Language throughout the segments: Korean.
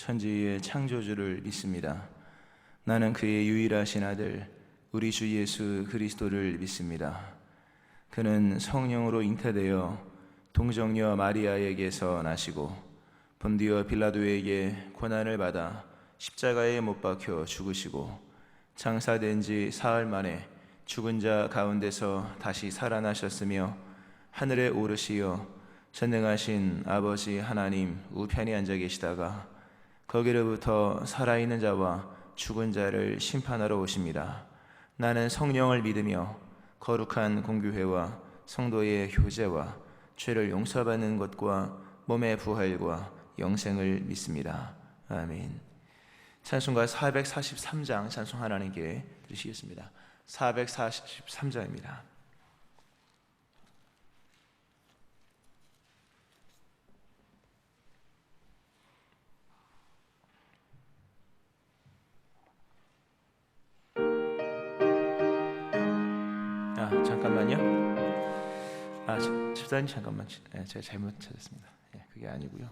천지의 창조주를 믿습니다. 나는 그의 유일하신 아들 우리 주 예수 그리스도를 믿습니다. 그는 성령으로 잉태되어 동정녀 마리아에게서 나시고 본디오 빌라도에게 고난을 받아 십자가에 못 박혀 죽으시고 장사된 지 사흘 만에 죽은 자 가운데서 다시 살아나셨으며 하늘에 오르시어 전능하신 아버지 하나님 우편에 앉아 계시다가 거기로부터 살아있는 자와 죽은 자를 심판하러 오십니다. 나는 성령을 믿으며 거룩한 공교회와 성도의 교제와 죄를 용서받는 것과 몸의 부활과 영생을 믿습니다. 아멘. 찬송가 443장 찬송 하나님께 드리시겠습니다. 443장입니다. 잠깐만요. 집사님 잠깐만. 제가 잘못 찾았습니다. 그게 아니고요.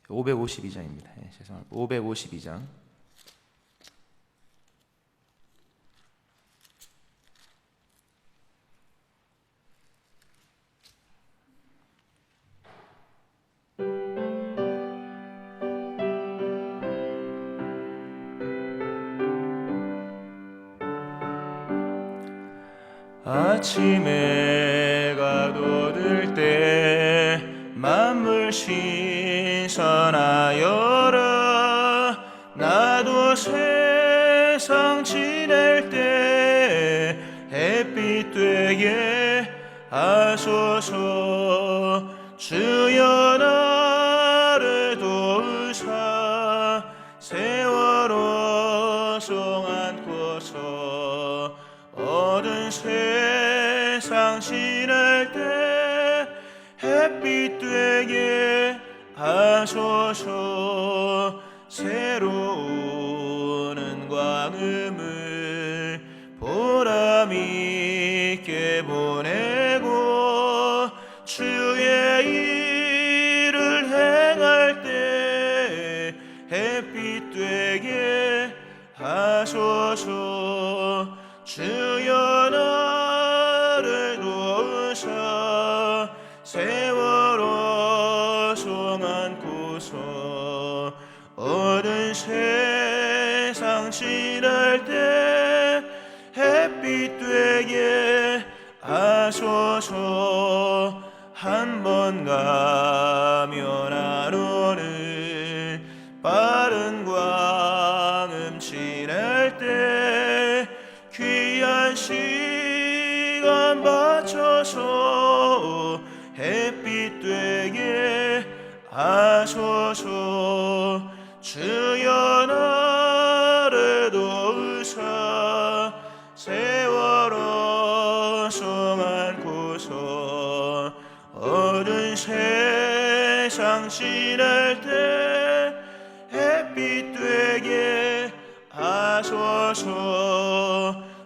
552장입니다. 죄송합니다. 552장. 아침에 해가 돋을 때 만물 신선하여라. 나도 세상 지낼 때 햇빛 되게 하소서. 주여 나를 도우사 세월호 송 안고서 어두운 세상 지낼 때 햇빛 되게 하소서. 새로운 광음을 보람 있게 보내고 주의 일을 행할 때 햇빛 되게 하소서. 주여 나를 도우사 세월호 송 안고서 어두운 세상 지날 때 햇빛 되게 하소서. 한 번 가면 안 오는 빠른 광음 지날 때 귀한 시간 바쳐서 햇빛 되게 하소서. 주여 나를 도우사 세월호 송 안고서 어두운 세상 지날 때 햇빛 되게 하소서.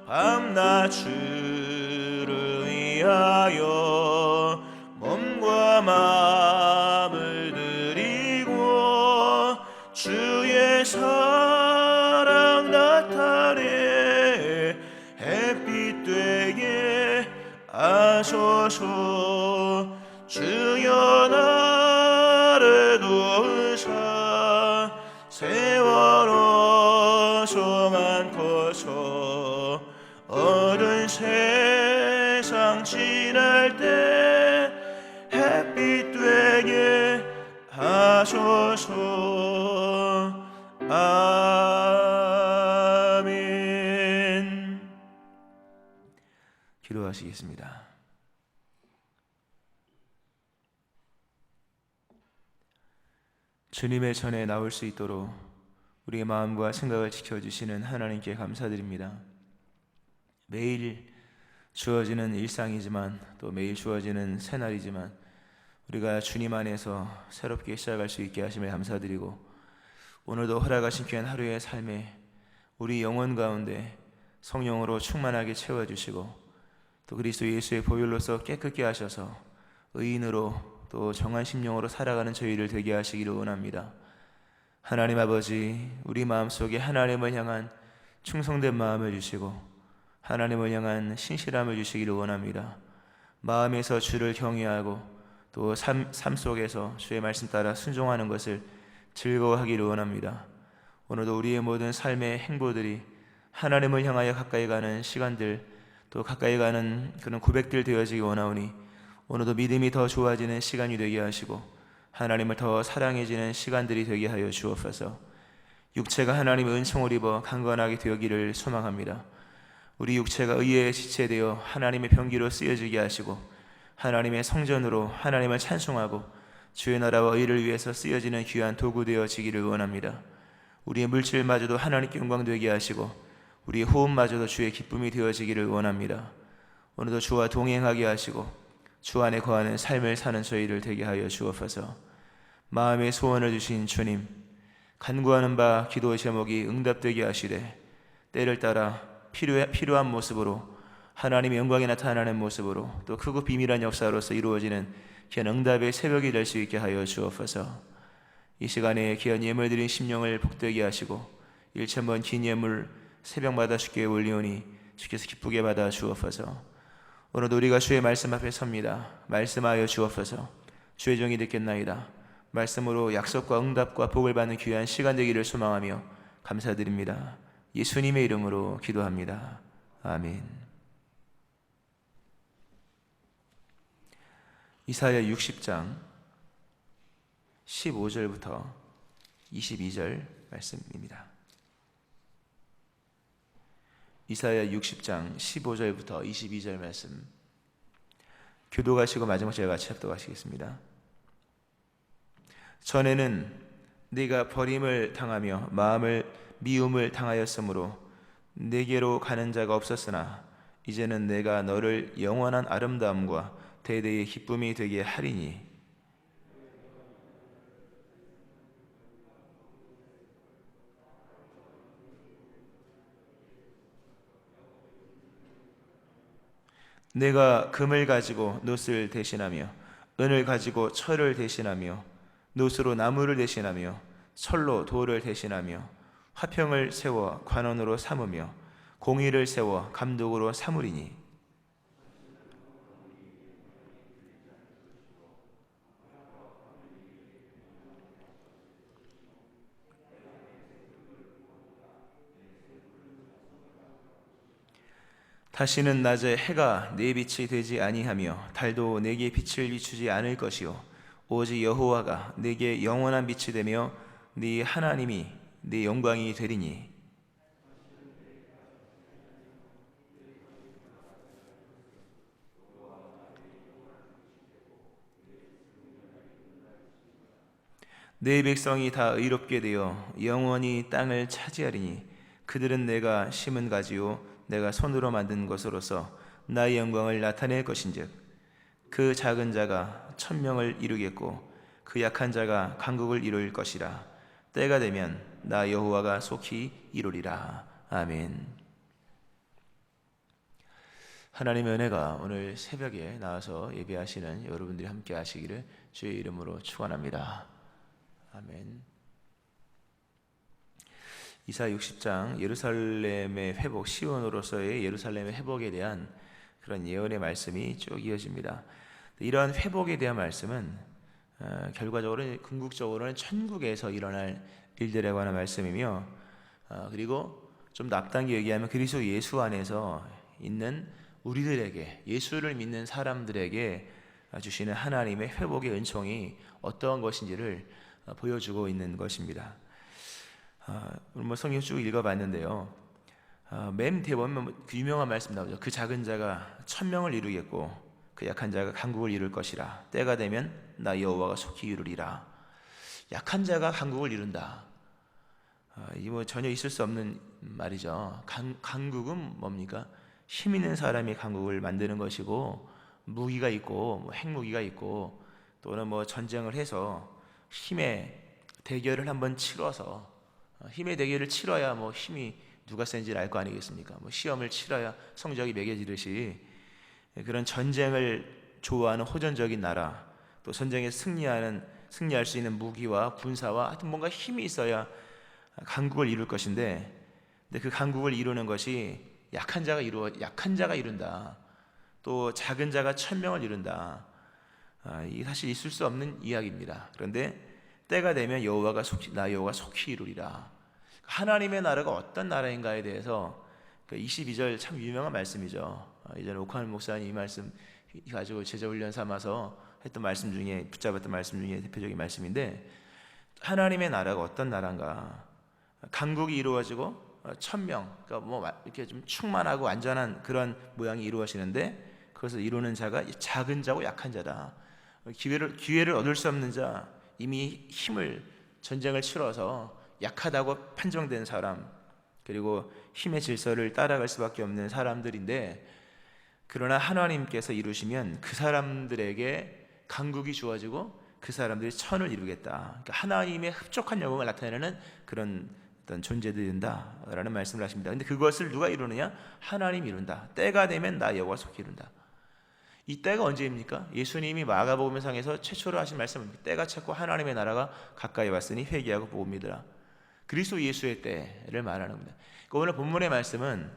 밤낮 주를 위하여 몸과 마음을 드리고 주의 사랑 나타내 햇빛 되게 하소서. 주여 나를 도우사 세월호 송 안고서 어두운 세상 지날 때 햇빛 되게 하소서. 아멘. 기도하시겠습니다. 주님의 전에 나올 수 있도록 우리의 마음과 생각을 지켜주시는 하나님께 감사드립니다. 매일 주어지는 일상이지만 또 매일 주어지는 새날이지만 우리가 주님 안에서 새롭게 시작할 수 있게 하심을 감사드리고 오늘도 허락하신 귀한 하루의 삶에 우리 영혼 가운데 성령으로 충만하게 채워주시고 또 그리스도 예수의 보혈로서 깨끗게 하셔서 의인으로 또 정한 심령으로 살아가는 저희를 되게 하시기를 원합니다. 하나님 아버지, 우리 마음속에 하나님을 향한 충성된 마음을 주시고 하나님을 향한 신실함을 주시기를 원합니다. 마음에서 주를 경외하고 또 삶 속에서 주의 말씀 따라 순종하는 것을 즐거워하기를 원합니다. 오늘도 우리의 모든 삶의 행보들이 하나님을 향하여 가까이 가는 시간들, 또 가까이 가는 그런 고백들 되어지기 원하오니 오늘도 믿음이 더 좋아지는 시간이 되게 하시고 하나님을 더 사랑해지는 시간들이 되게 하여 주옵소서. 육체가 하나님의 은총을 입어 강건하게 되기를 소망합니다. 우리 육체가 의의 지체되어 하나님의 병기로 쓰여지게 하시고 하나님의 성전으로 하나님을 찬송하고 주의 나라와 의를 위해서 쓰여지는 귀한 도구 되어지기를 원합니다. 우리의 물질마저도 하나님께 영광되게 하시고 우리의 호흡마저도 주의 기쁨이 되어지기를 원합니다. 오늘도 주와 동행하게 하시고 주 안에 거하는 삶을 사는 저희를 되게 하여 주옵소서. 마음의 소원을 주신 주님, 간구하는 바 기도 제목이 응답되게 하시되 때를 따라 필요한 모습으로 하나님의 영광이 나타나는 모습으로 또 크고 비밀한 역사로서 이루어지는 귀한 응답의 새벽이 될 수 있게 하여 주옵소서. 이 시간에 귀한 예물 드린 심령을 복되게 하시고 일천번 긴 예물 새벽마다 주께 올리오니 주께서 기쁘게 받아 주옵소서. 오늘도 우리가 주의 말씀 앞에 섭니다. 말씀하여 주옵소서. 주의 종이 듣겠나이다. 말씀으로 약속과 응답과 복을 받는 귀한 시간 되기를 소망하며 감사드립니다. 예수님의 이름으로 기도합니다. 아멘. 이사야 60장 15절부터 22절 말씀입니다. 이사야 60장 15절부터 22절 말씀 교도하시고 마지막 제가 같이 합독하시겠습니다. 전에는 네가 버림을 당하며 마음을 미움을 당하였으므로 네게로 가는 자가 없었으나 이제는 내가 너를 영원한 아름다움과 대대의 기쁨이 되게 하리니 내가 금을 가지고 놋을 대신하며 은을 가지고 철을 대신하며 놋으로 나무를 대신하며 철로 돌을 대신하며 화평을 세워 관원으로 삼으며 공의를 세워 감독으로 삼으리니 다시는 낮에 해가 내 빛이 되지 아니하며 달도 내게 빛을 비추지 않을 것이요 오직 여호와가 내게 영원한 빛이 되며 네 하나님이 네 영광이 되리니 내 백성이 다 의롭게 되어 영원히 땅을 차지하리니 그들은 내가 심은 가지요 내가 손으로 만든 것으로서 나의 영광을 나타낼 것인즉 그 작은 자가 천명을 이루겠고 그 약한 자가 강국을 이룰 것이라. 때가 되면 나 여호와가 속히 이루리라. 아멘. 하나님의 은혜가 오늘 새벽에 나와서 예배하시는 여러분들이 함께 하시기를 주의 이름으로 축원합니다. 아멘. 이사 60장 예루살렘의 회복, 시온으로서의 예루살렘의 회복에 대한 그런 예언의 말씀이 쭉 이어집니다. 이러한 회복에 대한 말씀은 결과적으로 궁극적으로는 천국에서 일어날 일들에 관한 말씀이며 그리고 좀 더 앞당겨 얘기하면 그리스도 예수 안에서 있는 우리들에게, 예수를 믿는 사람들에게 주시는 하나님의 회복의 은총이 어떠한 것인지를 보여주고 있는 것입니다. 오늘 성경 쭉 읽어봤는데요. 맨 뒤에 보면 그 유명한 말씀 나오죠. 그 작은 자가 천명을 이루겠고 그 약한 자가 강국을 이룰 것이라. 때가 되면 나 여호와가 속히 이루리라. 약한 자가 강국을 이룬다. 이 뭐 전혀 있을 수 없는 말이죠. 강국은 뭡니까? 힘 있는 사람이 강국을 만드는 것이고 무기가 있고 뭐 핵무기가 있고 또는 뭐 전쟁을 해서 힘의 대결을 한번 치러서 힘의 대결을 치러야 뭐 힘이 누가 센지를 알 거 아니겠습니까? 뭐 시험을 치러야 성적이 매겨지듯이 그런 전쟁을 좋아하는 호전적인 나라, 또 전쟁에 승리할 수 있는 무기와 군사와 하여튼 뭔가 힘이 있어야 강국을 이룰 것인데, 근데 그 강국을 이루는 것이 약한 자가 이룬다. 또 작은 자가 천명을 이룬다. 이게 사실 있을 수 없는 이야기입니다. 그런데 때가 되면 나 여호와가 속히 이루리라. 하나님의 나라가 어떤 나라인가에 대해서 22절 참 유명한 말씀이죠. 이전에 오카노 목사님 이 말씀 가지고 제자훈련 삼아서 했던 말씀 중에, 붙잡았던 말씀 중에 대표적인 말씀인데, 하나님의 나라가 어떤 나라인가? 강국이 이루어지고 천명, 그러니까 뭐 이렇게 좀 충만하고 완전한 그런 모양이 이루어지는데, 그것을 이루는 자가 작은 자고 약한 자다. 기회를 얻을 수 없는 자, 이미 전쟁을 치러서 약하다고 판정된 사람, 그리고 힘의 질서를 따라갈 수밖에 없는 사람들인데, 그러나 하나님께서 이루시면 그 사람들에게 강국이 주어지고 그 사람들이 천을 이루겠다. 그러니까 하나님의 흡족한 영광을 나타내는 그런 어떤 존재들이 된다라는 말씀을 하십니다. 근데 그것을 누가 이루느냐? 하나님이 이룬다. 때가 되면 나 여호와 속히 이룬다. 이 때가 언제입니까? 예수님이 마가복음상에서 최초로 하신 말씀입니다. 때가 찼고 하나님의 나라가 가까이 왔으니 회개하고 복음 믿으라. 그리스도 예수의 때를 말하는 겁니다. 그러니까 오늘 본문의 말씀은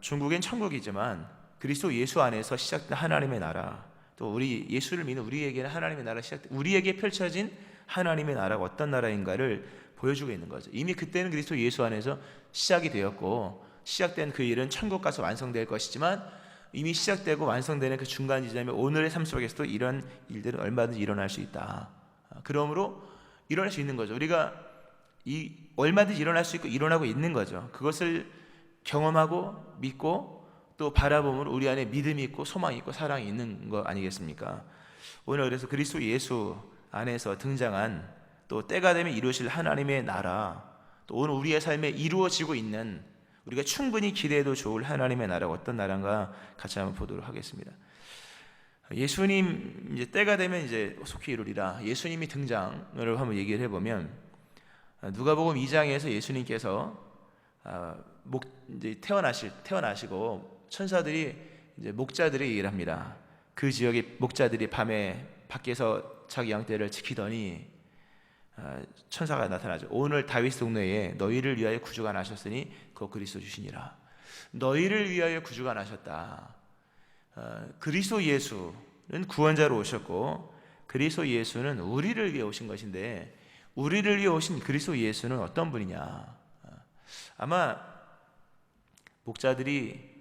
중국엔 천국이지만 그리스도 예수 안에서 시작된 하나님의 나라, 또 우리 예수를 믿는 우리에게는 하나님의 나라 우리에게 펼쳐진 하나님의 나라가 어떤 나라인가를 보여주고 있는 거죠. 이미 그때는 그리스도 예수 안에서 시작이 되었고, 시작된 그 일은 천국 가서 완성될 것이지만, 이미 시작되고 완성되는 그 중간 지점에 오늘의 삶 속에서도 이런 일들은 얼마든지 일어날 수 있다. 그러므로 일어날 수 있는 거죠. 우리가 얼마든지 일어날 수 있고 일어나고 있는 거죠. 그것을 경험하고 믿고 또 바라보면 우리 안에 믿음이 있고 소망이 있고 사랑이 있는 거 아니겠습니까? 오늘 그래서 그리스도 예수 안에서 등장한, 또 때가 되면 이루실 하나님의 나라, 또 오늘 우리의 삶에 이루어지고 있는, 우리가 충분히 기대해도 좋을 하나님의 나라가 어떤 나라인가 같이 한번 보도록 하겠습니다. 예수님 이제 때가 되면 이제 속히 이루리라. 예수님이 등장을 한번 얘기를 해보면, 누가복음 2장에서 예수님께서 이제 태어나시고 천사들이 이제 목자들이 얘기를 합니다. 그 지역의 목자들이 밤에 밖에서 자기 양떼를 지키더니 천사가 나타나죠. 오늘 다윗 동네에 너희를 위하여 구주가 나셨으니 그 그리스도 주시니라. 너희를 위하여 구주가 나셨다. 그리스도 예수는 구원자로 오셨고, 그리스도 예수는 우리를 위해 오신 것인데, 우리를 위해 오신 그리스도 예수는 어떤 분이냐? 아마 목자들이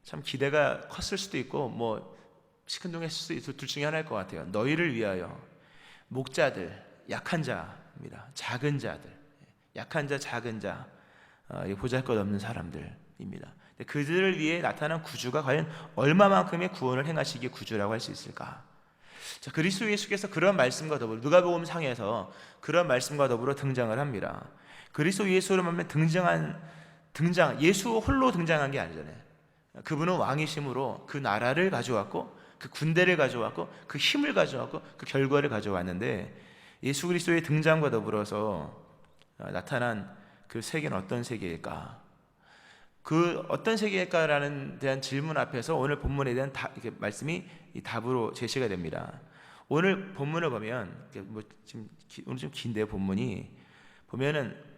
참 기대가 컸을 수도 있고 뭐 시큰둥했을 수도 있고 둘 중에 하나일 것 같아요. 너희를 위하여. 목자들, 약한 자입니다. 작은 자들, 약한 자, 작은 자, 보잘것없는 사람들입니다. 그들을 위해 나타난 구주가 과연 얼마만큼의 구원을 행하시기에 구주라고 할 수 있을까? 자, 그리스도 예수께서 그런 말씀과 더불어 누가복음 상에서 그런 말씀과 더불어 등장을 합니다. 그리스도 예수로 하면 예수 홀로 등장한 게 아니잖아요. 그분은 왕이심으로 그 나라를 가져왔고, 그 군대를 가져왔고, 그 힘을 가져왔고, 그 결과를 가져왔는데, 예수 그리스도의 등장과 더불어서 나타난 그 세계는 어떤 세계일까? 그 어떤 세계일까라는 대한 질문 앞에서 오늘 본문에 대한 말씀이 이 답으로 제시가 됩니다. 오늘 본문을 보면, 오늘 좀 긴데요. 본문이 보면은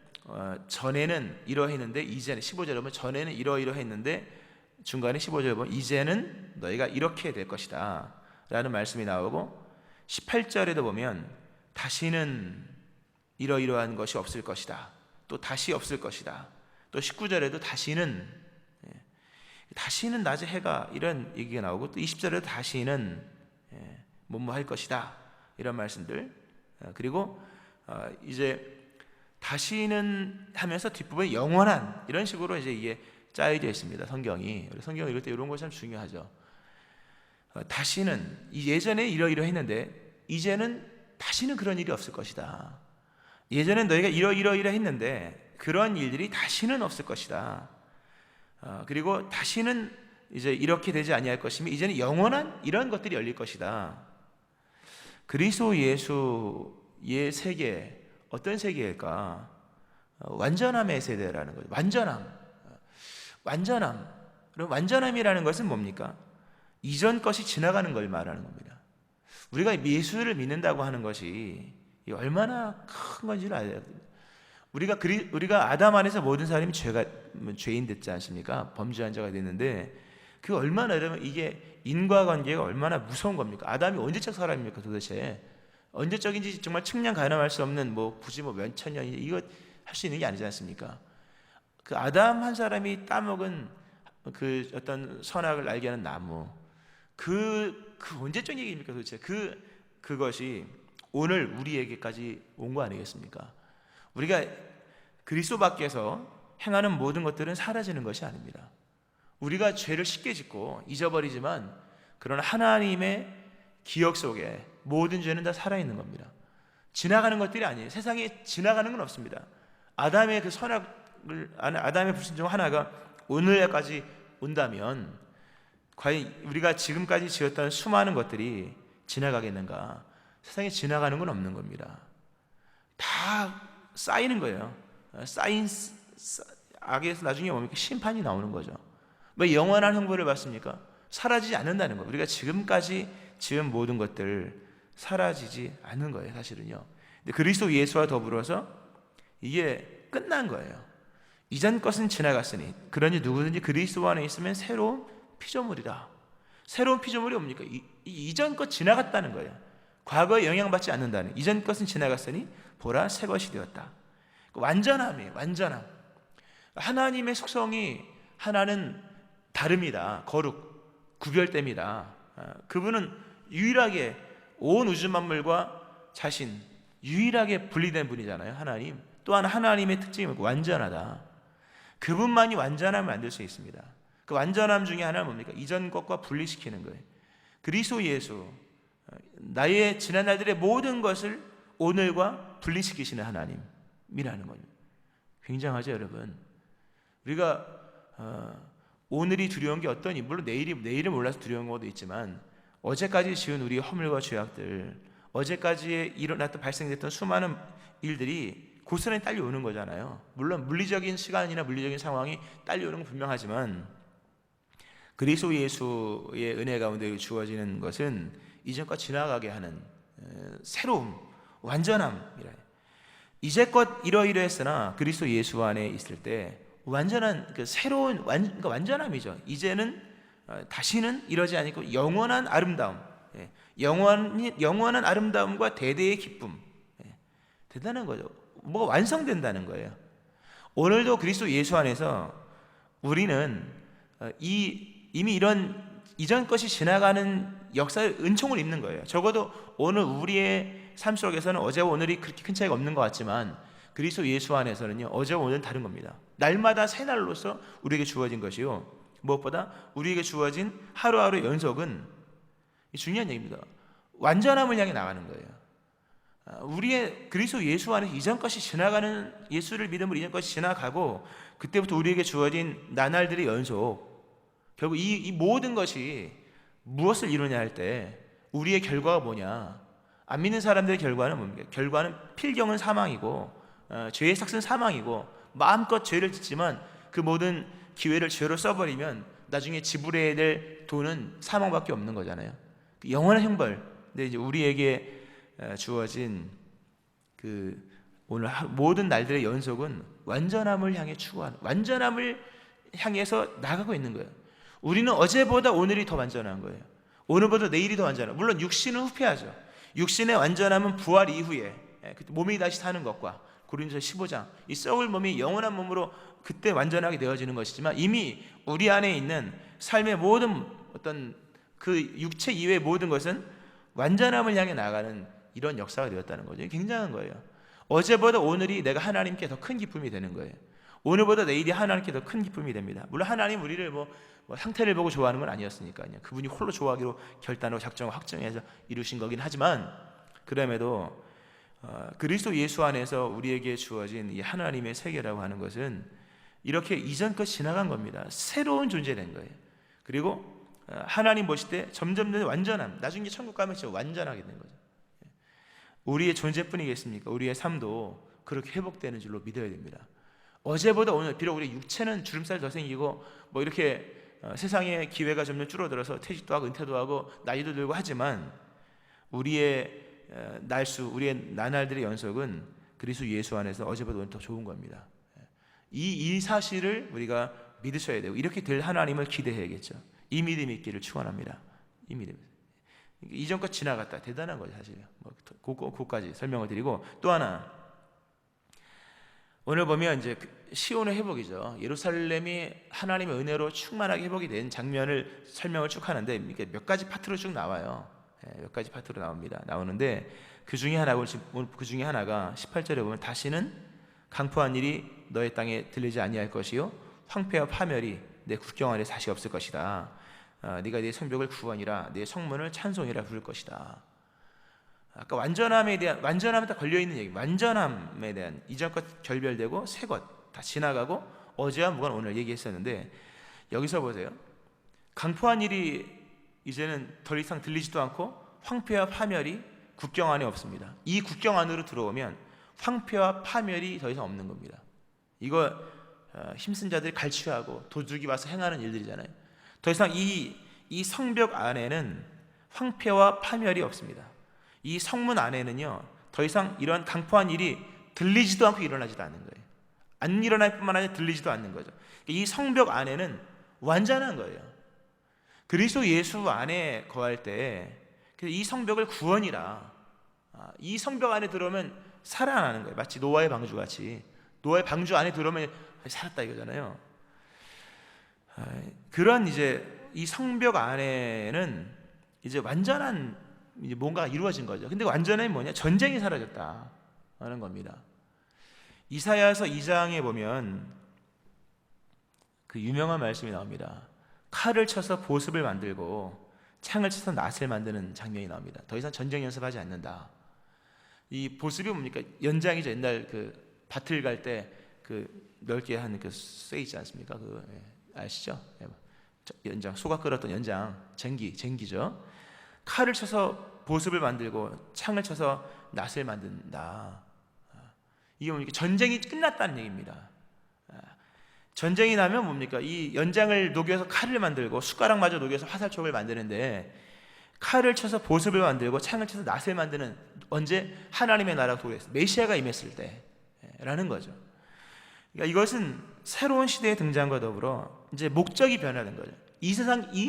전에는 이러했는데 이제는, 15절에 보면 전에는 이러했는데 중간에 15절에 보면 이제는 너희가 이렇게 될 것이다 라는 말씀이 나오고, 18절에도 보면 다시는 이러이러한 것이 없을 것이다, 또 다시 없을 것이다, 또 19절에도 다시는 낮에 해가, 이런 얘기가 나오고, 또 20절에도 다시는 뭐뭐 할 것이다, 이런 말씀들. 그리고 이제 다시는 하면서 뒷부분에 영원한, 이런 식으로 이제 이게 짜여져 있습니다. 성경이 읽을 때 이런 것이 참 중요하죠. 다시는, 예전에 이러이러했는데 이제는 다시는 그런 일이 없을 것이다. 예전엔 너희가 이러이러했는데 그런 일들이 다시는 없을 것이다. 그리고 다시는 이제 이렇게 되지 아니할 것이며 이제는 영원한 이런 것들이 열릴 것이다. 그리스도 예수의 세계, 어떤 세계일까? 완전함의 세대라는 거죠. 완전함. 그럼 완전함이라는 것은 뭡니까? 이전 것이 지나가는 걸 말하는 겁니다. 우리가 예수를 믿는다고 하는 것이 얼마나 큰 건지를 알아야 됩니다. 우리가 아담 안에서 모든 사람이 죄인 됐지 않습니까? 범죄한 자가 됐는데 그 얼마나 여러분 이게 인과관계가 얼마나 무서운 겁니까? 아담이 언제적 사람입니까 도대체? 언제적인지 정말 측량 가늠할 수 없는 굳이 몇천 년 이거 할 수 있는 게 아니지 않습니까? 그 아담 한 사람이 따먹은 그 어떤 선악을 알게 하는 나무 그 언제적 얘기입니까 도대체? 그것이 오늘 우리에게까지 온 거 아니겠습니까? 우리가 그리스도 밖에서 행하는 모든 것들은 사라지는 것이 아닙니다. 우리가 죄를 쉽게 짓고 잊어버리지만 그러나 하나님의 기억 속에 모든 죄는 다 살아있는 겁니다. 지나가는 것들이 아니에요. 세상에 지나가는 건 없습니다. 아담의 아담의 불순종 하나가 오늘까지 온다면 과연 우리가 지금까지 지었던 수많은 것들이 지나가겠는가? 세상에 지나가는 건 없는 겁니다. 다 쌓이는 거예요. 악에서 나중에 뭡니까? 심판이 나오는 거죠. 영원한 형벌을 받습니까? 사라지지 않는다는 거예요. 우리가 지금까지 지은 모든 것들 사라지지 않는 거예요, 사실은요. 근데 그리스도 예수와 더불어서 이게 끝난 거예요. 이전 것은 지나갔으니 그러니 누구든지 그리스도 안에 있으면 새로운 피조물이다. 새로운 피조물이 뭡니까? 이전 것 지나갔다는 거예요. 과거에 영향받지 않는다는. 이전 것은 지나갔으니 보라 새 것이 되었다. 완전함이에요. 완전함. 하나님의 속성이 하나는 다릅니다. 거룩, 구별됩니다. 그분은 유일하게 온 우주 만물과 자신 유일하게 분리된 분이잖아요. 하나님. 또한 하나님의 특징이 완전하다. 그분만이 완전함을 만들 수 있습니다. 그 완전함 중에 하나는 뭡니까? 이전 것과 분리시키는 거예요. 그리스도 예수, 나의 지난 날들의 모든 것을 오늘과 분리시키시는 하나님이라는 거죠. 굉장하죠, 여러분. 우리가 오늘이 두려운 게 어떠니? 물론 내일을 몰라서 두려운 것도 있지만 어제까지 지은 우리의 허물과 죄악들, 어제까지 일어났던 발생됐던 수많은 일들이 고스란히 딸려오는 거잖아요. 물론 물리적인 시간이나 물리적인 상황이 딸려오는 건 분명하지만 그리스도 예수의 은혜 가운데 주어지는 것은 이전과 지나가게 하는 새로움, 완전함이라. 이제껏 이러이러했으나 그리스도 예수 안에 있을 때 완전한 새로운 그러니까 완전함이죠. 이제는 다시는 이러지 않고 영원한 아름다움, 영원한 아름다움과 대대의 기쁨, 대단한 거죠. 뭐가 완성된다는 거예요. 오늘도 그리스도 예수 안에서 우리는 이미 이런 이전 것이 지나가는 역사의 은총을 입는 거예요. 적어도 오늘 우리의 삶 속에서는 어제와 오늘이 그렇게 큰 차이가 없는 것 같지만 그리스도 예수 안에서는요, 어제와 오늘은 다른 겁니다. 날마다 새 날로서 우리에게 주어진 것이요, 무엇보다 우리에게 주어진 하루하루의 연속은 중요한 얘기입니다. 완전함을 향해 나가는 거예요. 우리의 그리스도 예수 안에 이전 것이 지나가는, 예수를 믿음으로 이전 것이 지나가고 그때부터 우리에게 주어진 나날들의 연속, 결국 이 모든 것이 무엇을 이루냐 할 때 우리의 결과가 뭐냐? 안 믿는 사람들의 결과는 뭡니까? 결과는 필경은 사망이고 죄의 삭은 사망이고, 마음껏 죄를 짓지만 그 모든 기회를 죄로 써버리면 나중에 지불해야 될 돈은 사망밖에 없는 거잖아요. 영원한 형벌. 근데 이제 우리에게 주어진 그 오늘 모든 날들의 연속은 완전함을 향해 추구하는, 완전함을 향해서 나가고 있는 거예요. 우리는 어제보다 오늘이 더 완전한 거예요. 오늘보다 내일이 더 완전한. 물론 육신은 후패하죠. 육신의 완전함은 부활 이후에 몸이 다시 사는 것과 고린도서 15장 이 썩을 몸이 영원한 몸으로 그때 완전하게 되어지는 것이지만, 이미 우리 안에 있는 삶의 모든 어떤 그 육체 이외의 모든 것은 완전함을 향해 나가는 이런 역사가 되었다는 거죠. 굉장한 거예요. 어제보다 오늘이 내가 하나님께 더 큰 기쁨이 되는 거예요. 오늘보다 내일이 하나님께 더 큰 기쁨이 됩니다. 물론 하나님 우리를 뭐 상태를 보고 좋아하는 건 아니었으니까요. 그분이 홀로 좋아하기로 결단하고 작정하고 확정해서 이루신 거긴 하지만, 그럼에도 그리스도 예수 안에서 우리에게 주어진 이 하나님의 세계라고 하는 것은 이렇게 이전 것 지나간 겁니다. 새로운 존재된 거예요. 그리고 하나님 보실 때 점점 더 완전함, 나중에 천국 가면 진짜 완전하게 된 거죠. 우리의 존재뿐이겠습니까? 우리의 삶도 그렇게 회복되는 줄로 믿어야 됩니다. 어제보다 오늘, 비록 우리 육체는 주름살 더 생기고 뭐 이렇게 세상의 기회가 점점 줄어들어서 퇴직도 하고 은퇴도 하고 나이도 들고 하지만 우리의 날수, 우리의 나날들의 연속은 그리스도 예수 안에서 어제보다 오늘 더 좋은 겁니다. 이 사실을 우리가 믿으셔야 되고 이렇게 될 하나님을 기대해야겠죠. 이 믿음 있기를 축원합니다. 이 믿음. 이전껏 지나갔다. 대단한 거죠, 사실. 그까지 설명을 드리고 또 하나 오늘 보면 이제 시온의 회복이죠. 예루살렘이 하나님의 은혜로 충만하게 회복이 된 장면을 설명을 쭉 하는데 이게 몇 가지 파트로 쭉 나와요. 몇 가지 파트로 나오는데 그 중에 하나가 18절에 보면 다시는 강포한 일이 너의 땅에 들리지 아니할 것이요 황폐와 파멸이 내 국경 안에 다시 없을 것이다. 네가 네 성벽을 구원이라 네 성문을 찬송이라 부를 것이다. 아까 완전함에 다 걸려 있는 얘기. 완전함에 대한 이전 것 결별되고 새 것 다 지나가고 어제와 무관 오늘 얘기했었는데 여기서 보세요. 강포한 일이 이제는 더 이상 들리지도 않고 황폐와 파멸이 국경 안에 없습니다. 이 국경 안으로 들어오면 황폐와 파멸이 더 이상 없는 겁니다. 이거 힘쓴 자들이 갈취하고 도둑이 와서 행하는 일들이잖아요. 더 이상 이 성벽 안에는 황폐와 파멸이 없습니다. 이 성문 안에는요 더 이상 이런 강포한 일이 들리지도 않고 일어나지도 않는 거예요. 안 일어날 뿐만 아니라 들리지도 않는 거죠. 이 성벽 안에는 완전한 거예요. 그리스도 예수 안에 거할 때 이 성벽을 구원이라, 이 성벽 안에 들어오면 살아나는 거예요. 마치 노아의 방주 같이. 노아의 방주 안에 들어오면 살았다 이거잖아요. 그런 이제 이 성벽 안에는 이제 완전한 이제 뭔가가 이루어진 거죠. 근데 완전함이 뭐냐? 전쟁이 사라졌다 하는 겁니다. 이사야서 2장에 보면 그 유명한 말씀이 나옵니다. 칼을 쳐서 보습을 만들고 창을 쳐서 낫을 만드는 장면이 나옵니다. 더 이상 전쟁 연습하지 않는다. 이 보습이 뭡니까? 연장이죠. 옛날 그 밭을 갈 때 그 넓게 한 그 쇠 있지 않습니까? 그 아시죠? 연장, 소가 끌었던 연장, 쟁기죠. 칼을 쳐서 보습을 만들고 창을 쳐서 낫을 만든다. 이게 뭡니까? 전쟁이 끝났다는 얘기입니다. 전쟁이 나면 뭡니까? 이 연장을 녹여서 칼을 만들고 숟가락마저 녹여서 화살촉을 만드는데 칼을 쳐서 보습을 만들고 창을 쳐서 낫을 만드는 언제? 하나님의 나라가 도래했을 때, 메시아가 임했을 때라는 거죠. 그러니까 이것은 새로운 시대의 등장과 더불어 이제 목적이 변하는 거죠. 이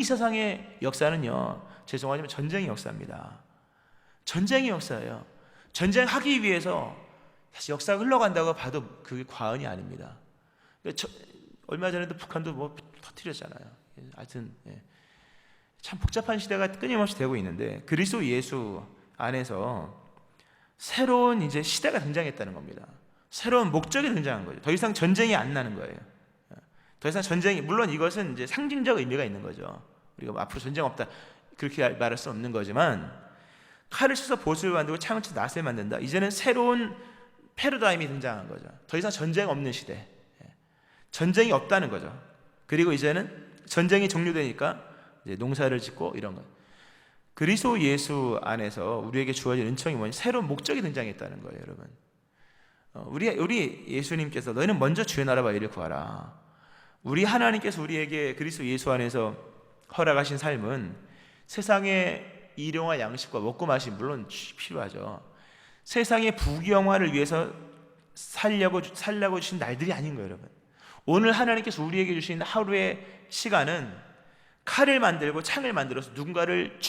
세상의 역사는요, 죄송하지만 전쟁의 역사입니다. 전쟁의 역사예요. 전쟁하기 위해서 다시 역사가 흘러간다고 봐도 그게 과언이 아닙니다. 얼마 전에도 북한도 뭐 터뜨렸잖아요. 하여튼 참 복잡한 시대가 끊임없이 되고 있는데 그리스도 예수 안에서 새로운 이제 시대가 등장했다는 겁니다. 새로운 목적이 등장한 거죠. 더 이상 전쟁이 안 나는 거예요. 더 이상 전쟁이, 물론 이것은 이제 상징적 의미가 있는 거죠. 우리가 앞으로 전쟁 없다 그렇게 말할 수 없는 거지만 칼을 쳐서 보습을 만들고 창을 쳐서 낫을 만든다. 이제는 새로운 패러다임이 등장한 거죠. 더 이상 전쟁 없는 시대. 전쟁이 없다는 거죠. 그리고 이제는 전쟁이 종료되니까 이제 농사를 짓고 이런 것. 그리스도 예수 안에서 우리에게 주어진 은총이 뭐냐? 새로운 목적이 등장했다는 거예요, 여러분. 우리 예수님께서 너희는 먼저 주의 나라와 의를 구하라. 우리 하나님께서 우리에게 그리스도 예수 안에서 허락하신 삶은 세상의 일용할 양식과 먹고 마시기 물론 필요하죠. 세상의 부귀영화를 위해서 살려고 주신 날들이 아닌 거예요, 여러분. 오늘 하나님께서 우리에게 주신 하루의 시간은 칼을 만들고 창을 만들어서 누군가를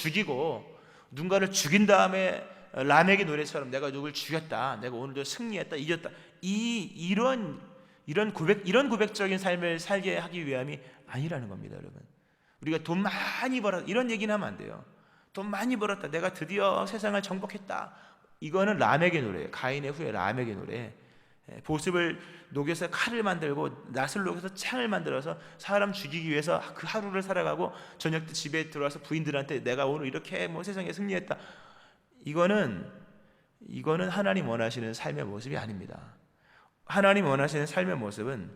죽인 다음에 라멕의 노래처럼 내가 누굴 죽였다, 내가 오늘도 승리했다, 이겼다, 이런 고백적인 삶을 살게 하기 위함이 아니라는 겁니다, 여러분. 우리가 돈 많이 벌었다 이런 얘기는 하면 안 돼요. 돈 많이 벌었다, 내가 드디어 세상을 정복했다, 이거는 라멕의 노래예요. 가인의 후에 라멕의 노래. 보습을 녹여서 칼을 만들고 낫을 녹여서 창을 만들어서 사람 죽이기 위해서 그 하루를 살아가고 저녁 때 집에 들어와서 부인들한테 내가 오늘 이렇게 뭐 세상에 승리했다. 이거는 하나님 원하시는 삶의 모습이 아닙니다. 하나님 원하시는 삶의 모습은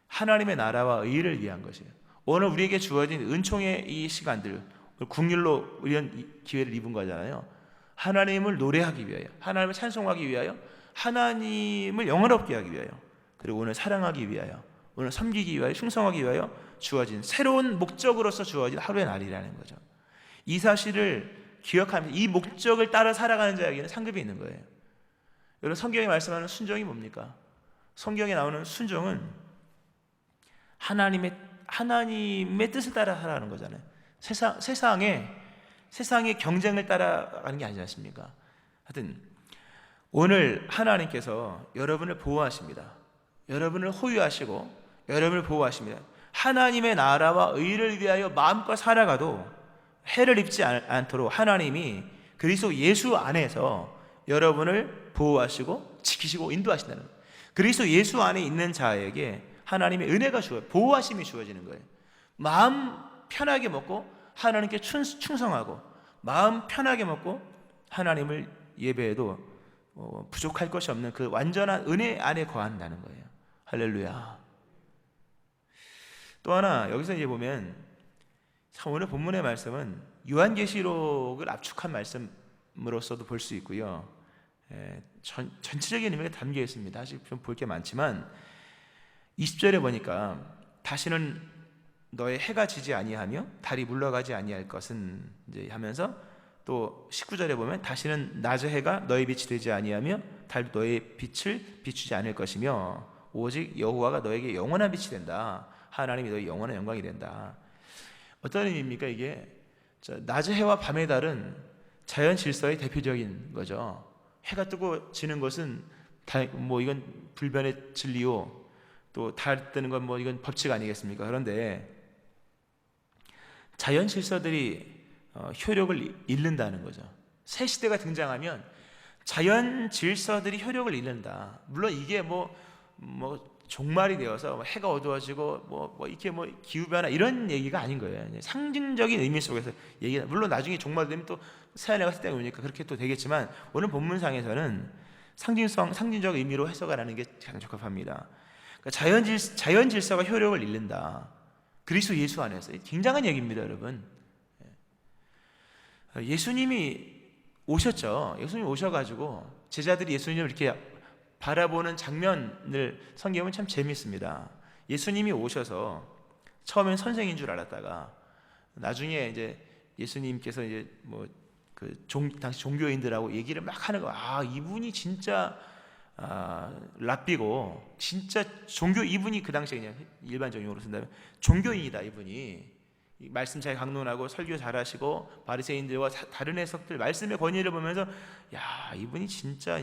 하나님의 나라와 의를 위한 것이에요. 오늘 우리에게 주어진 은총의 이 시간들, 국률로 이런 기회를 입은 거잖아요. 하나님을 노래하기 위하여, 하나님을 찬송하기 위하여, 하나님을 영원롭게 하기 위하여, 그리고 오늘 사랑하기 위하여, 오늘 섬기기 위하여 충성하기 위하여 주어진 새로운 목적으로서 주어진 하루의 날이라는 거죠. 이 사실을 기억하면서 이 목적을 따라 살아가는 자에게는 상급이 있는 거예요. 여러분, 성경에 말씀하는 순종이 뭡니까? 성경에 나오는 순종은 하나님의 뜻을 따라 살아가는 거잖아요. 세상의 경쟁을 따라가는 게 아니지 않습니까? 하여튼 오늘 하나님께서 여러분을 보호하십니다. 여러분을 호유하시고 여러분을 보호하십니다. 하나님의 나라와 의를 위하여 마음껏 살아가도 해를 입지 않도록 하나님이 그리스도 예수 안에서 여러분을 보호하시고 지키시고 인도하신다는 거예요. 그리스도 예수 안에 있는 자에게 하나님의 은혜가 보호하심이 주어지는 거예요. 마음 편하게 먹고 하나님께 충성하고 마음 편하게 먹고 하나님을 예배해도 부족할 것이 없는 그 완전한 은혜 안에 거한다는 거예요. 할렐루야. 또 하나 여기서 이제 보면 참 오늘 본문의 말씀은 요한계시록을 압축한 말씀으로서도 볼 수 있고요. 전체적인 의미가 담겨 있습니다. 사실 좀 볼 게 많지만 20절에 보니까 다시는 너의 해가 지지 아니하며 달이 물러가지 아니할 것은 이제 하면서 또 19절에 보면 다시는 낮의 해가 너의 빛이 되지 아니하며 달도 너의 빛을 비추지 않을 것이며 오직 여호와가 너에게 영원한 빛이 된다. 하나님이 너의 영원한 영광이 된다. 어떤 의미입니까 이게? 낮의 해와 밤의 달은 자연 질서의 대표적인 거죠. 해가 뜨고 지는 것은 이건 불변의 진리요. 또 달 뜨는 건 이건 법칙 아니겠습니까? 그런데 자연 질서들이 효력을 잃는다는 거죠. 새 시대가 등장하면 자연 질서들이 효력을 잃는다. 물론 이게 종말이 되어서 해가 어두워지고 이렇게 기후 변화 이런 얘기가 아닌 거예요. 상징적인 의미 속에서 얘기가 물론 나중에 종말되면 또 새하늘과 새 땅이 오니까 그렇게 또 되겠지만 오늘 본문상에서는 상징적 의미로 해석을 하는 게 가장 적합합니다. 그러니까 자연 질서가 효력을 잃는다. 그리스도 예수 안에서 굉장한 얘기입니다, 여러분. 예수님이 오셨죠. 예수님이 오셔가지고 제자들이 예수님을 이렇게 바라보는 장면을 성경은 참 재미있습니다. 예수님이 오셔서 처음엔 선생인 줄 알았다가 나중에 이제 예수님께서 이제 당시 종교인들하고 얘기를 막 하는 거. 이분이 진짜 랍비고 진짜 이분이 그 당시에 그냥 일반적인 용어로 쓴다면 종교인이다. 이분이 말씀 잘 강론하고 설교 잘하시고 바리새인들과 다른 해석들 말씀의 권위를 보면서 이분이 진짜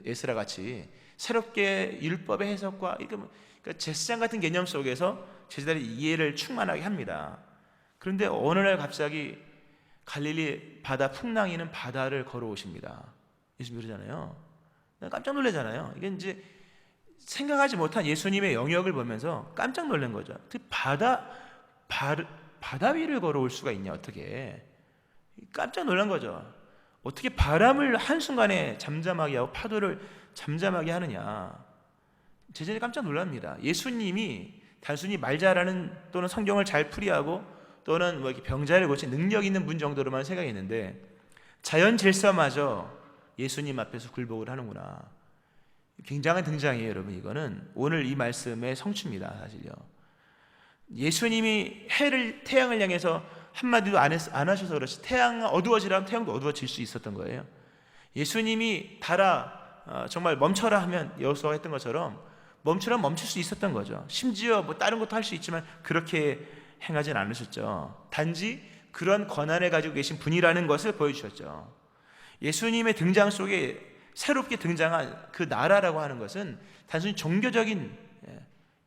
에스라 같이 새롭게 율법의 해석과 그러니까 제사장 같은 개념 속에서 제자들의 이해를 충만하게 합니다. 그런데 어느 날 갑자기 갈릴리 바다 풍랑이는 바다를 걸어오십니다. 예수님 그러잖아요. 깜짝 놀라잖아요. 이게 이제 생각하지 못한 예수님의 영역을 보면서 깜짝 놀란 거죠. 바다 위를 걸어올 수가 있냐 어떻게? 깜짝 놀란 거죠. 어떻게 바람을 한순간에 잠잠하게 하고 파도를 잠잠하게 하느냐. 제자들이 깜짝 놀랍니다. 예수님이 단순히 말 잘하는 또는 성경을 잘 풀이하고 또는 이렇게 병자를 고친 능력 있는 분 정도로만 생각했는데 자연 질서마저 예수님 앞에서 굴복을 하는구나. 굉장한 등장이에요, 여러분. 이거는 오늘 이 말씀의 성취입니다, 사실요. 예수님이 태양을 향해서 한마디도 안 하셔서 그렇지 태양 어두워지라면 태양도 어두워질 수 있었던 거예요. 예수님이 달아 정말 멈춰라 하면 여호수아가 했던 것처럼 멈추라면 멈출 수 있었던 거죠. 심지어 다른 것도 할 수 있지만 그렇게 행하진 않으셨죠. 단지 그런 권한을 가지고 계신 분이라는 것을 보여주셨죠. 예수님의 등장 속에 새롭게 등장한 그 나라라고 하는 것은 단순히 종교적인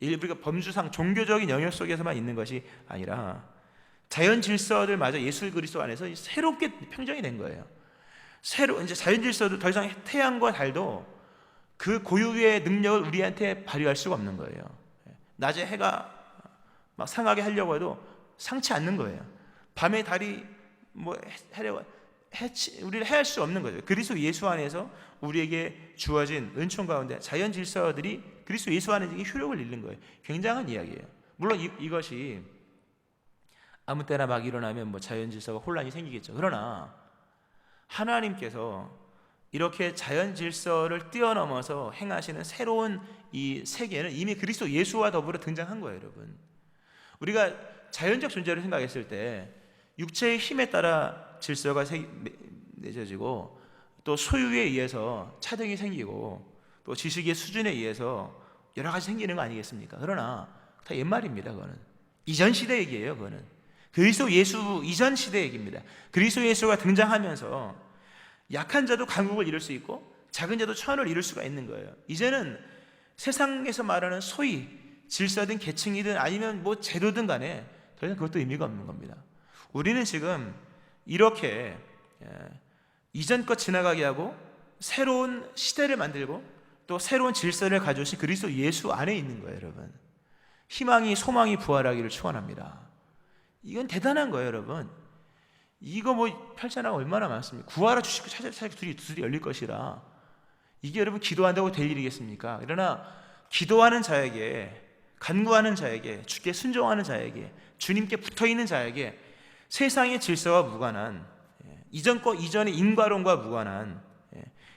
우리가 범주상 종교적인 영역 속에서만 있는 것이 아니라 자연 질서들마저 예수 그리스도 안에서 새롭게 평정이 된 거예요. 이제 자연 질서도 더 이상 태양과 달도 그 고유의 능력을 우리한테 발휘할 수가 없는 거예요. 낮에 해가 막 상하게 하려고 해도 상치 않는 거예요. 밤에 달이 우리를 해할 수 없는 거죠. 그리스도 예수 안에서 우리에게 주어진 은총 가운데 자연 질서들이 그리스도 예수 안에 효력을 잃는 거예요. 굉장한 이야기예요. 물론 이것이 아무 때나 막 일어나면 자연 질서가 혼란이 생기겠죠. 그러나 하나님께서 이렇게 자연 질서를 뛰어넘어서 행하시는 새로운 이 세계는 이미 그리스도 예수와 더불어 등장한 거예요, 여러분. 우리가 자연적 존재를 생각했을 때 육체의 힘에 따라 질서가 내져지고, 또 소유에 의해서 차등이 생기고, 또 지식의 수준에 의해서 여러 가지 생기는 거 아니겠습니까? 그러나 다 옛말입니다. 그거는 이전 시대 얘기예요. 그거는 그리스도 예수 이전 시대 얘기입니다. 그리스도 예수가 등장하면서 약한 자도 강국을 이룰 수 있고 작은 자도 천을 이룰 수가 있는 거예요. 이제는 세상에서 말하는 소위 질서든 계층이든 아니면 뭐 제도든 간에 더 이상 그것도 의미가 없는 겁니다. 우리는 지금 이렇게 이전 것 지나가게 하고 새로운 시대를 만들고 또 새로운 질서를 가져오신 그리스도 예수 안에 있는 거예요, 여러분. 희망이 소망이 부활하기를 축원합니다. 이건 대단한 거예요, 여러분. 이거 뭐 펼쳐나가 얼마나 많습니까? 구하라 주시고 찾아 둘이 열릴 것이라. 이게 여러분 기도한다고 될 일이겠습니까? 그러나 기도하는 자에게, 간구하는 자에게, 주께 순종하는 자에게, 주님께 붙어있는 자에게 세상의 질서와 무관한, 이전의 인과론과 무관한,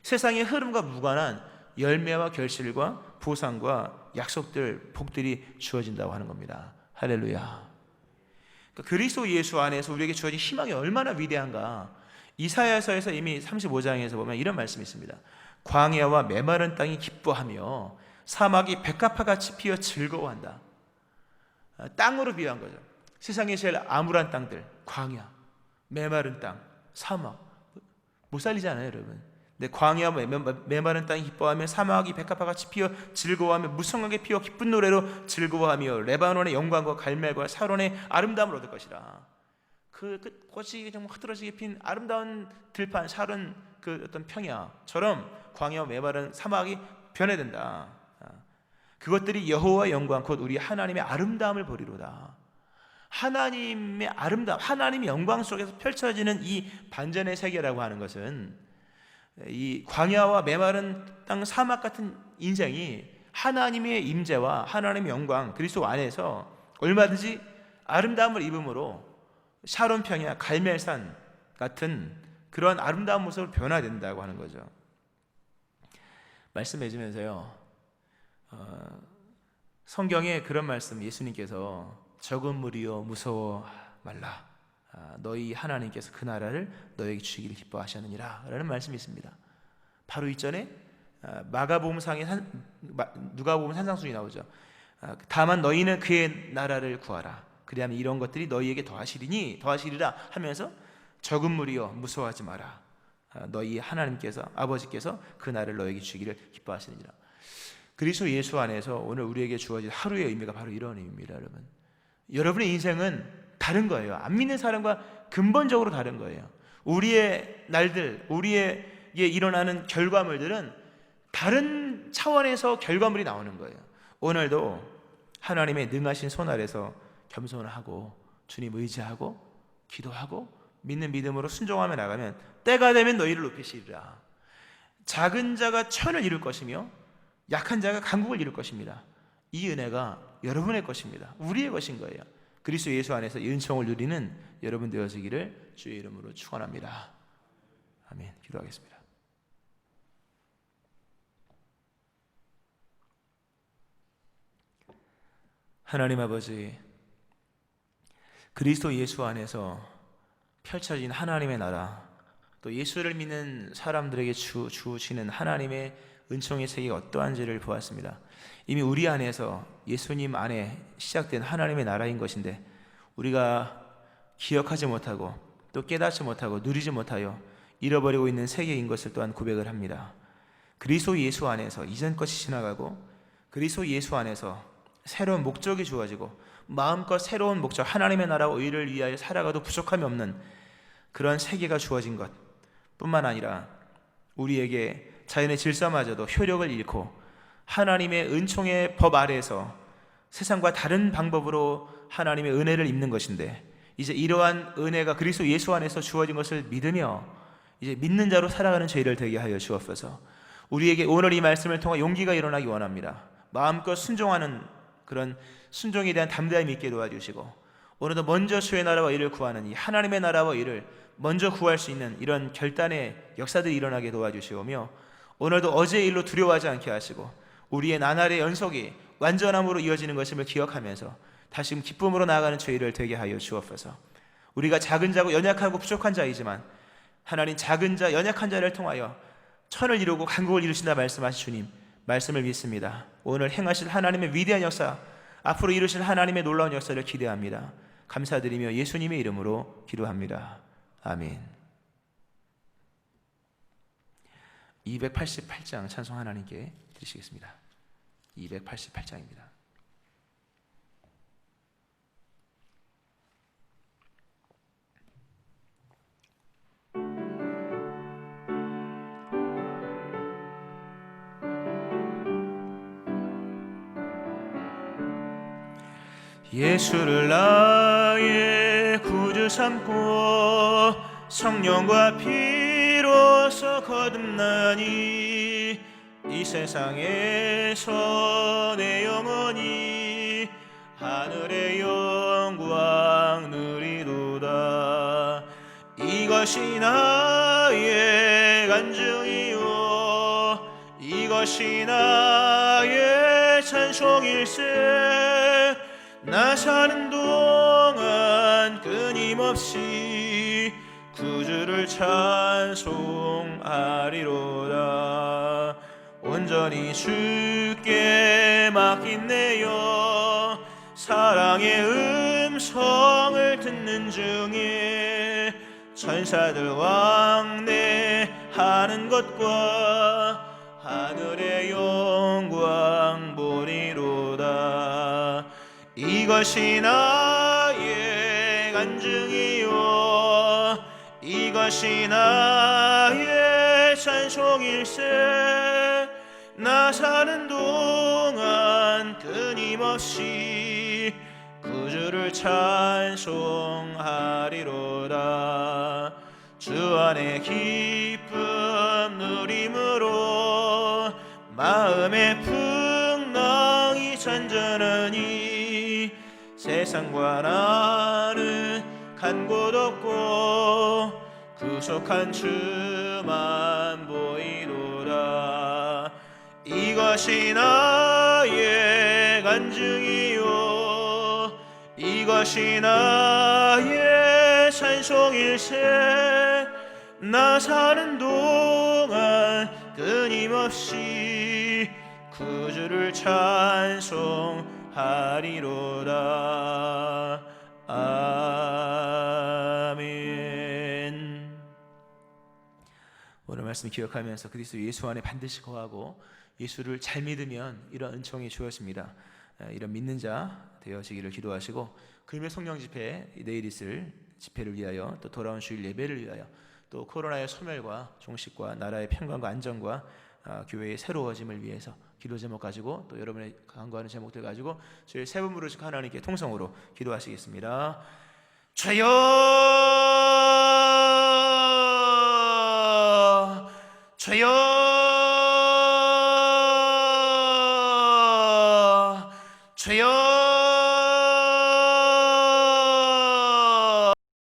세상의 흐름과 무관한 열매와 결실과 보상과 약속들, 복들이 주어진다고 하는 겁니다. 할렐루야. 그러니까 그리스도 예수 안에서 우리에게 주어진 희망이 얼마나 위대한가. 이사야서에서 이미 35장에서 보면 이런 말씀이 있습니다. 광야와 메마른 땅이 기뻐하며 사막이 백합화같이 피어 즐거워한다. 땅으로 비유한 거죠. 세상에 제일 암울한 땅들, 광야, 메마른 땅, 사막, 못 살리잖아요, 여러분. 근데 광야와 메마른 땅이 기뻐하며 사막이 백합화같이 피어 즐거워하며 무성하게 피어 기쁜 노래로 즐거워하며 레바논의 영광과 갈멜과 사론의 아름다움을 얻을 것이라. 그 꽃이 정말 흐드러지게 핀 아름다운 들판 사론, 그 어떤 평야처럼 광야와 메마른 사막이 변해된다. 그것들이 여호와의 영광 곧 우리 하나님의 아름다움을 보리로다. 하나님의 아름다움, 하나님의 영광 속에서 펼쳐지는 이 반전의 세계라고 하는 것은 이 광야와 메마른 땅 사막 같은 인생이 하나님의 임재와 하나님의 영광 그리스도 안에서 얼마든지 아름다움을 입음으로 샤론 평야, 갈멜산 같은 그런 아름다운 모습으로 변화된다고 하는 거죠. 말씀해 주면서요, 성경에 그런 말씀, 예수님께서 적은 무리여 무서워 말라, 너희 하나님께서 그 나라를 너에게 주시기를 기뻐하셨느니라 라는 말씀이 있습니다. 바로 이전에 마가복음상에 누가복음 산상순이 나오죠. 다만 너희는 그의 나라를 구하라, 그리하면 이런 것들이 너희에게 더하시리라 하면서 적은 무리여 무서워하지 마라, 너희 하나님께서 아버지께서 그 나라를 너에게 주시기를 기뻐하시느니라. 그리스도 예수 안에서 오늘 우리에게 주어진 하루의 의미가 바로 이런 의미입니다. 여러분, 여러분의 인생은 다른 거예요. 안 믿는 사람과 근본적으로 다른 거예요. 우리의 날들, 우리에게 일어나는 결과물들은 다른 차원에서 결과물이 나오는 거예요. 오늘도 하나님의 능하신 손 아래서 겸손을 하고 주님 의지하고 기도하고 믿는 믿음으로 순종하며 나가면 때가 되면 너희를 높이시리라. 작은 자가 천을 이룰 것이며 약한 자가 강국을 이룰 것입니다. 이 은혜가 여러분의 것입니다. 우리의 것인 거예요. 그리스도 예수 안에서 은총을 누리는 여러분 되어지기를 주의 이름으로 축원합니다. 아멘. 기도하겠습니다. 하나님 아버지, 그리스도 예수 안에서 펼쳐진 하나님의 나라, 또 예수를 믿는 사람들에게 주시는 하나님의 은총의 세계가 어떠한지를 보았습니다. 이미 우리 안에서 예수님 안에 시작된 하나님의 나라인 것인데 우리가 기억하지 못하고 또 깨닫지 못하고 누리지 못하여 잃어버리고 있는 세계인 것을 또한 고백을 합니다. 그리스도 예수 안에서 이전 것이 지나가고 그리스도 예수 안에서 새로운 목적이 주어지고 마음껏 새로운 목적, 하나님의 나라와 의를 위하여 살아가도 부족함이 없는 그런 세계가 주어진 것 뿐만 아니라 우리에게 자연의 질서마저도 효력을 잃고 하나님의 은총의 법 아래에서 세상과 다른 방법으로 하나님의 은혜를 입는 것인데, 이제 이러한 은혜가 그리스도 예수 안에서 주어진 것을 믿으며 이제 믿는 자로 살아가는 저희를 되게 하여 주옵소서. 우리에게 오늘 이 말씀을 통해 용기가 일어나기 원합니다. 마음껏 순종하는 그런 순종에 대한 담대함이 있게 도와주시고 오늘도 먼저 주의 나라와 의를 구하는 이 하나님의 나라와 의를 먼저 구할 수 있는 이런 결단의 역사들이 일어나게 도와주시오며, 오늘도 어제의 일로 두려워하지 않게 하시고 우리의 나날의 연속이 완전함으로 이어지는 것임을 기억하면서 다시금 기쁨으로 나아가는 저희를 되게 하여 주옵소서. 우리가 작은 자고 연약하고 부족한 자이지만 하나님, 작은 자 연약한 자를 통하여 천을 이루고 강국을 이루신다 말씀하신 주님 말씀을 믿습니다. 오늘 행하실 하나님의 위대한 역사, 앞으로 이루실 하나님의 놀라운 역사를 기대합니다. 감사드리며 예수님의 이름으로 기도합니다. 아멘. 288장 찬송 하나님께 드리시겠습니다. 288장입니다. 예수를 나의 구주 삼고 성령과 피로써 거듭나니 이 세상에서 내 영혼이 하늘의 영광 누리도다. 이것이 나의 간증이요 이것이 나의 찬송일세. 나 사는 동안 끊임없이 구주를 찬송하리로다. 온전히 주께 맡긴내요. 사랑의 음성을 듣는 중에 천사들 왕래하는 것과 하늘의 영광 보리로다. 이것이 나의 간증이요 이것이 나의 찬송일세. 나 사는 동안 끊임없이 구주를 찬송하리로다. 주 안에 기쁨 누림으로 마음의 풍랑이 잔잔하니 세상과 나는 간 곳 없고 구속한 주만 보이도다. 이것이 나의 간증이요 이것이 나의 찬송일세. 나 사는 동안 끊임없이 구주를 찬송하리로다. 아멘. 오늘 말씀 기억하면서 그리스도 예수 안에 반드시 거하고 예수를 잘 믿으면 이런 은총이 주어집니다. 이런 믿는 자 되어지기를 기도하시고, 금요 성령 집회, 내일 있을 집회를 위하여, 또 돌아온 주일 예배를 위하여, 또 코로나의 소멸과 종식과 나라의 평강과 안정과 교회의 새로워짐을 위해서 기도 제목 가지고, 또 여러분의 간구하는 제목들 가지고 저희 세 분 부르시고 하나님께 통성으로 기도하시겠습니다. 주여, 주여, 주여.